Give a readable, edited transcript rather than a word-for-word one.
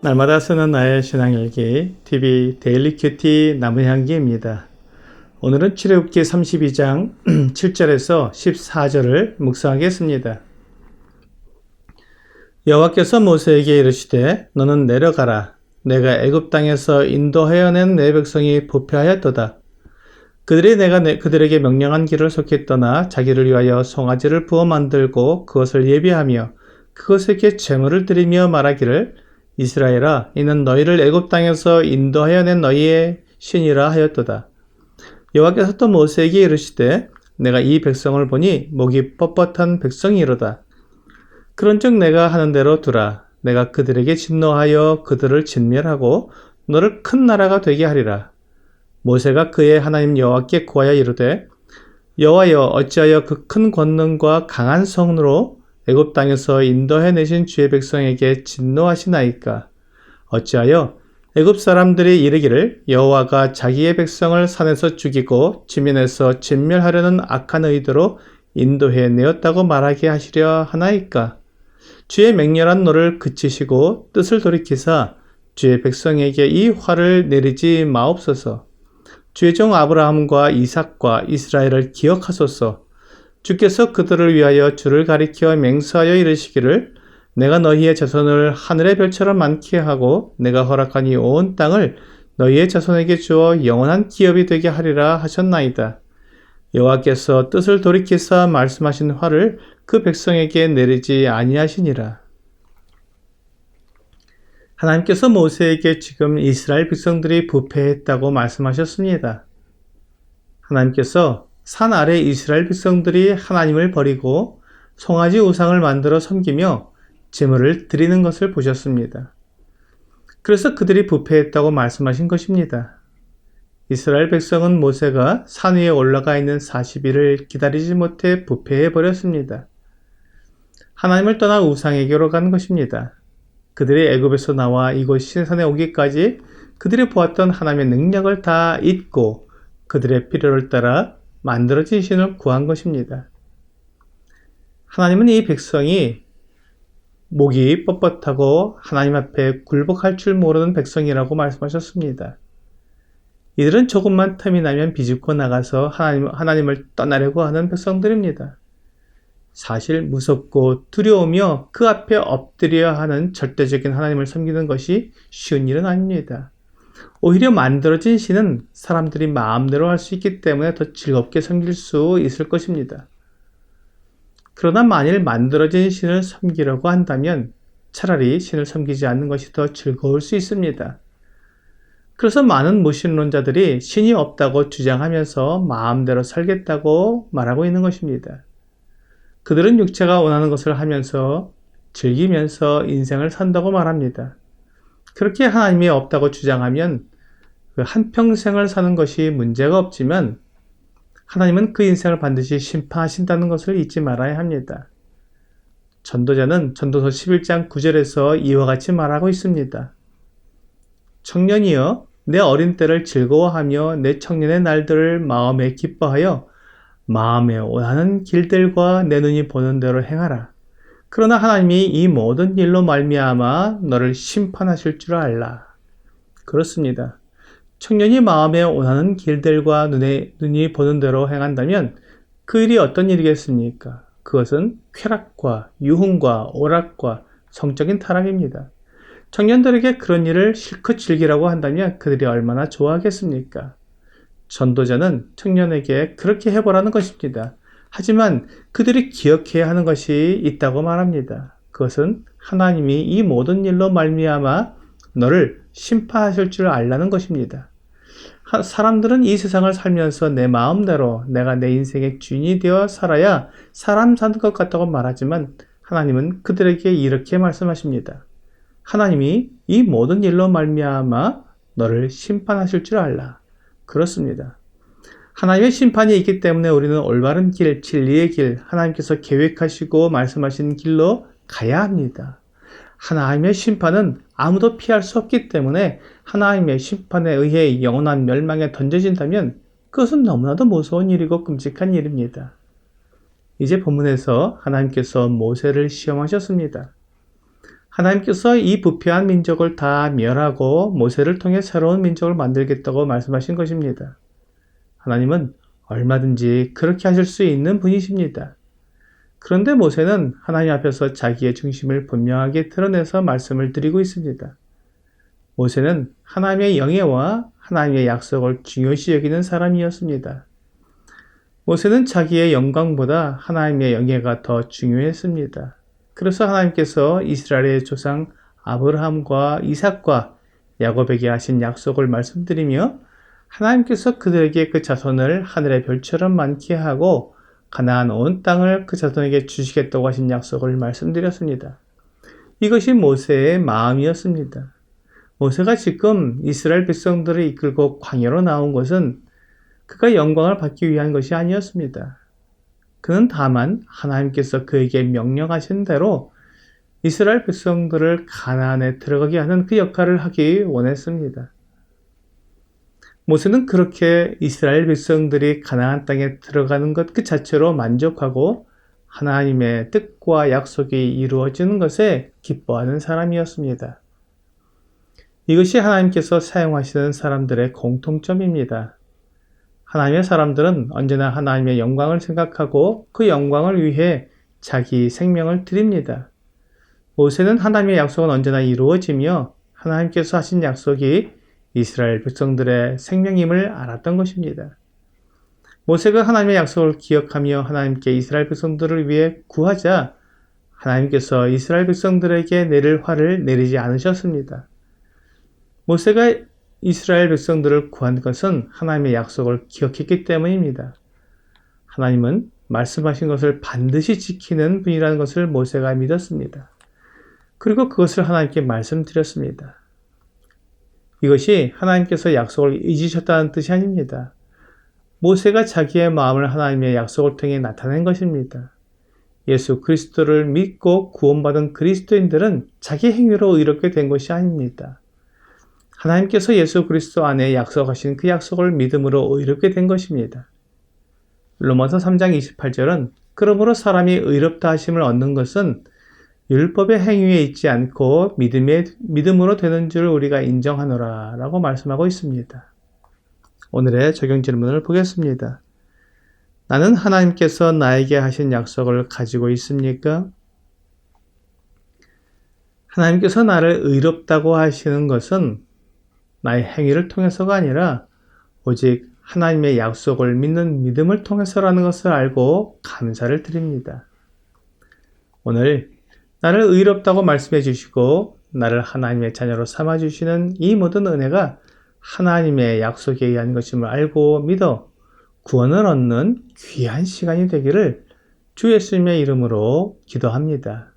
날마다 쓰는 나의 신앙일기 TV 데일리 큐티 나무향기입니다. 오늘은 출애굽기 32장 7절에서 14절을 묵상하겠습니다. 여호와께서 모세에게 이르시되 너는 내려가라. 내가 애굽 땅에서 인도하여 낸 내 백성이 부패하였도다. 그들이 내가 그들에게 명령한 길을 속히 떠나 자기를 위하여 송아지를 부어 만들고 그것을 예비하며 그것에게 제물을 드리며 말하기를 이스라엘아, 이는 너희를 애굽 땅에서 인도하여 낸 너희의 신이라 하였도다. 여호와께서 또 모세에게 이르시되 내가 이 백성을 보니 목이 뻣뻣한 백성이로다. 그런즉 내가 하는 대로 두라. 내가 그들에게 진노하여 그들을 진멸하고 너를 큰 나라가 되게 하리라. 모세가 그의 하나님 여호와께 구하여 이르되 여호와여, 어찌하여 그 큰 권능과 강한 성으로 애굽 땅에서 인도해 내신 주의 백성에게 진노하시나이까? 어찌하여 애굽 사람들이 이르기를 여호와가 자기의 백성을 산에서 죽이고 지면에서 진멸하려는 악한 의도로 인도해 내었다고 말하게 하시려 하나이까? 주의 맹렬한 노를 그치시고 뜻을 돌이키사 주의 백성에게 이 화를 내리지 마옵소서. 주의 종 아브라함과 이삭과 이스라엘을 기억하소서. 주께서 그들을 위하여 주를 가리켜 맹세하여 이르시기를 내가 너희의 자손을 하늘의 별처럼 많게 하고 내가 허락한 이 온 땅을 너희의 자손에게 주어 영원한 기업이 되게 하리라 하셨나이다. 여호와께서 뜻을 돌이키사 말씀하신 화를 그 백성에게 내리지 아니하시니라. 하나님께서 모세에게 지금 이스라엘 백성들이 부패했다고 말씀하셨습니다. 하나님께서 산 아래 이스라엘 백성들이 하나님을 버리고 송아지 우상을 만들어 섬기며 제물을 드리는 것을 보셨습니다. 그래서 그들이 부패했다고 말씀하신 것입니다. 이스라엘 백성은 모세가 산 위에 올라가 있는 40일을 기다리지 못해 부패해 버렸습니다. 하나님을 떠나 우상에게로 간 것입니다. 그들이 애굽에서 나와 이곳 시내산에 오기까지 그들이 보았던 하나님의 능력을 다 잊고 그들의 필요를 따라 만들어진 신을 구한 것입니다. 하나님은 이 백성이 목이 뻣뻣하고 하나님 앞에 굴복할 줄 모르는 백성이라고 말씀하셨습니다. 이들은 조금만 틈이 나면 비집고 나가서 하나님을 떠나려고 하는 백성들입니다. 사실 무섭고 두려우며 그 앞에 엎드려야 하는 절대적인 하나님을 섬기는 것이 쉬운 일은 아닙니다. 오히려 만들어진 신은 사람들이 마음대로 할 수 있기 때문에 더 즐겁게 섬길 수 있을 것입니다. 그러나 만일 만들어진 신을 섬기려고 한다면 차라리 신을 섬기지 않는 것이 더 즐거울 수 있습니다. 그래서 많은 무신론자들이 신이 없다고 주장하면서 마음대로 살겠다고 말하고 있는 것입니다. 그들은 육체가 원하는 것을 하면서 즐기면서 인생을 산다고 말합니다. 그렇게 하나님이 없다고 주장하면 그 한평생을 사는 것이 문제가 없지만 하나님은 그 인생을 반드시 심판하신다는 것을 잊지 말아야 합니다. 전도자는 전도서 11장 9절에서 이와 같이 말하고 있습니다. 청년이여, 내 어린 때를 즐거워하며 내 청년의 날들을 마음에 기뻐하여 마음에 원하는 길들과 내 눈이 보는 대로 행하라. 그러나 하나님이 이 모든 일로 말미암아 너를 심판하실 줄 알라. 그렇습니다. 청년이 마음에 원하는 길들과 눈이 보는 대로 행한다면 그 일이 어떤 일이겠습니까? 그것은 쾌락과 유흥과 오락과 성적인 타락입니다. 청년들에게 그런 일을 실컷 즐기라고 한다면 그들이 얼마나 좋아하겠습니까? 전도자는 청년에게 그렇게 해보라는 것입니다. 하지만 그들이 기억해야 하는 것이 있다고 말합니다. 그것은 하나님이 이 모든 일로 말미암아 너를 심판하실 줄 알라는 것입니다. 사람들은 이 세상을 살면서 내 마음대로 내가 내 인생의 주인이 되어 살아야 사람 사는 것 같다고 말하지만 하나님은 그들에게 이렇게 말씀하십니다. 하나님이 이 모든 일로 말미암아 너를 심판하실 줄 알라. 그렇습니다. 하나님의 심판이 있기 때문에 우리는 올바른 길, 진리의 길, 하나님께서 계획하시고 말씀하신 길로 가야 합니다. 하나님의 심판은 아무도 피할 수 없기 때문에 하나님의 심판에 의해 영원한 멸망에 던져진다면 그것은 너무나도 무서운 일이고 끔찍한 일입니다. 이제 본문에서 하나님께서 모세를 시험하셨습니다. 하나님께서 이 부패한 민족을 다 멸하고 모세를 통해 새로운 민족을 만들겠다고 말씀하신 것입니다. 하나님은 얼마든지 그렇게 하실 수 있는 분이십니다. 그런데 모세는 하나님 앞에서 자기의 중심을 분명하게 드러내서 말씀을 드리고 있습니다. 모세는 하나님의 영예와 하나님의 약속을 중요시 여기는 사람이었습니다. 모세는 자기의 영광보다 하나님의 영예가 더 중요했습니다. 그래서 하나님께서 이스라엘의 조상 아브라함과 이삭과 야곱에게 하신 약속을 말씀드리며 하나님께서 그들에게 그 자손을 하늘의 별처럼 많게 하고 가나안 온 땅을 그 자손에게 주시겠다고 하신 약속을 말씀드렸습니다. 이것이 모세의 마음이었습니다. 모세가 지금 이스라엘 백성들을 이끌고 광야로 나온 것은 그가 영광을 받기 위한 것이 아니었습니다. 그는 다만 하나님께서 그에게 명령하신 대로 이스라엘 백성들을 가나안에 들어가게 하는 그 역할을 하기 원했습니다. 모세는 그렇게 이스라엘 백성들이 가나안 땅에 들어가는 것 그 자체로 만족하고 하나님의 뜻과 약속이 이루어지는 것에 기뻐하는 사람이었습니다. 이것이 하나님께서 사용하시는 사람들의 공통점입니다. 하나님의 사람들은 언제나 하나님의 영광을 생각하고 그 영광을 위해 자기 생명을 드립니다. 모세는 하나님의 약속은 언제나 이루어지며 하나님께서 하신 약속이 이스라엘 백성들의 생명임을 알았던 것입니다. 모세가 하나님의 약속을 기억하며 하나님께 이스라엘 백성들을 위해 구하자 하나님께서 이스라엘 백성들에게 내릴 화를 내리지 않으셨습니다. 모세가 이스라엘 백성들을 구한 것은 하나님의 약속을 기억했기 때문입니다. 하나님은 말씀하신 것을 반드시 지키는 분이라는 것을 모세가 믿었습니다. 그리고 그것을 하나님께 말씀드렸습니다. 이것이 하나님께서 약속을 잊으셨다는 뜻이 아닙니다. 모세가 자기의 마음을 하나님의 약속을 통해 나타낸 것입니다. 예수 그리스도를 믿고 구원받은 그리스도인들은 자기 행위로 의롭게 된 것이 아닙니다. 하나님께서 예수 그리스도 안에 약속하신 그 약속을 믿음으로 의롭게 된 것입니다. 로마서 3장 28절은 그러므로 사람이 의롭다 하심을 얻는 것은 율법의 행위에 있지 않고 믿음으로 되는 줄 우리가 인정하노라 라고 말씀하고 있습니다. 오늘의 적용 질문을 보겠습니다. 나는 하나님께서 나에게 하신 약속을 가지고 있습니까? 하나님께서 나를 의롭다고 하시는 것은 나의 행위를 통해서가 아니라 오직 하나님의 약속을 믿는 믿음을 통해서라는 것을 알고 감사를 드립니다. 오늘 나를 의롭다고 말씀해 주시고 나를 하나님의 자녀로 삼아 주시는 이 모든 은혜가 하나님의 약속에 의한 것임을 알고 믿어 구원을 얻는 귀한 시간이 되기를 주 예수님의 이름으로 기도합니다.